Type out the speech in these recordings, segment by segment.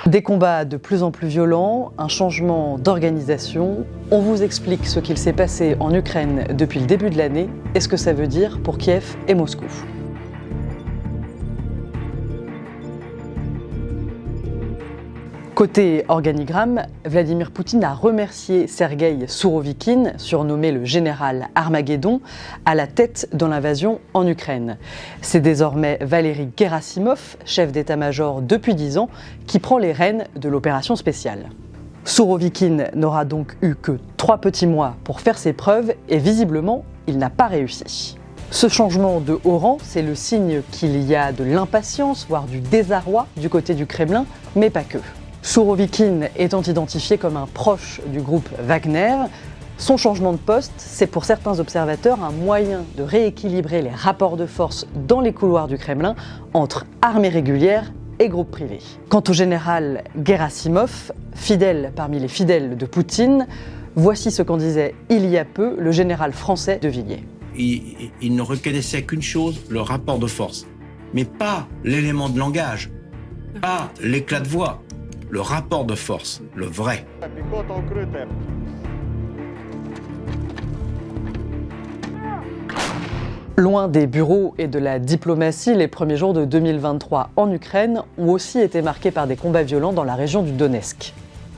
Des combats de plus en plus violents, un changement d'organisation. On vous explique ce qu'il s'est passé en Ukraine depuis le début de l'année et ce que ça veut dire pour Kiev et Moscou. Côté organigramme, Vladimir Poutine a remercié Sergueï Sourovikine, surnommé le général Armageddon, à la tête de l'invasion en Ukraine. C'est désormais Valéry Gerasimov, chef d'état-major depuis 10 ans, qui prend les rênes de l'opération spéciale. Sourovikine n'aura donc eu que 3 petits mois pour faire ses preuves et visiblement, il n'a pas réussi. Ce changement de haut rang, c'est le signe qu'il y a de l'impatience, voire du désarroi du côté du Kremlin, mais pas que. Sourovikine étant identifié comme un proche du groupe Wagner, son changement de poste, c'est pour certains observateurs un moyen de rééquilibrer les rapports de force dans les couloirs du Kremlin entre armée régulière et groupe privé. Quant au général Gerasimov, fidèle parmi les fidèles de Poutine, voici ce qu'en disait il y a peu le général français de Villiers. Il ne reconnaissait qu'une chose, le rapport de force, mais pas l'élément de langage, pas l'éclat de voix. Le rapport de force, le vrai. Loin des bureaux et de la diplomatie, les premiers jours de 2023 en Ukraine ont aussi été marqués par des combats violents dans la région du Donetsk.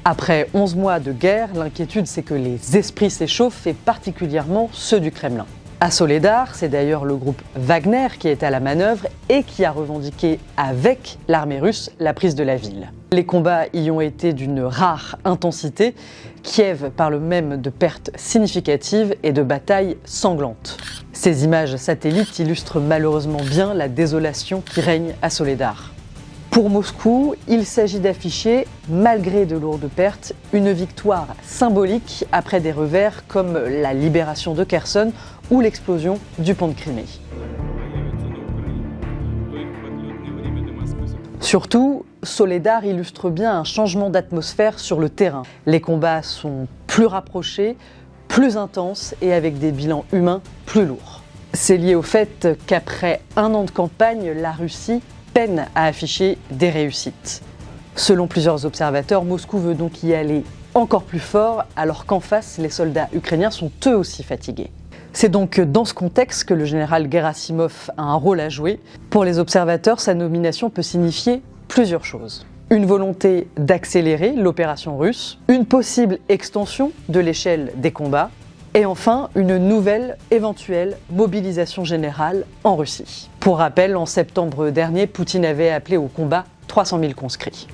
Après 11 mois de guerre, l'inquiétude c'est que les esprits s'échauffent et particulièrement ceux du Kremlin. À Soledar, c'est d'ailleurs le groupe Wagner qui est à la manœuvre et qui a revendiqué avec l'armée russe la prise de la ville. Les combats y ont été d'une rare intensité. Kiev parle même de pertes significatives et de batailles sanglantes. Ces images satellites illustrent malheureusement bien la désolation qui règne à Soledar. Pour Moscou, il s'agit d'afficher, malgré de lourdes pertes, une victoire symbolique après des revers comme la libération de Kherson ou l'explosion du pont de Crimée. Surtout, Soledar illustre bien un changement d'atmosphère sur le terrain. Les combats sont plus rapprochés, plus intenses et avec des bilans humains plus lourds. C'est lié au fait qu'après un an de campagne, la Russie peine à afficher des réussites. Selon plusieurs observateurs, Moscou veut donc y aller encore plus fort, alors qu'en face, les soldats ukrainiens sont eux aussi fatigués. C'est donc dans ce contexte que le général Gerasimov a un rôle à jouer. Pour les observateurs, sa nomination peut signifier plusieurs choses. Une volonté d'accélérer l'opération russe, une possible extension de l'échelle des combats, et enfin une nouvelle éventuelle mobilisation générale en Russie. Pour rappel, en septembre dernier, Poutine avait appelé au combat 300 000 conscrits.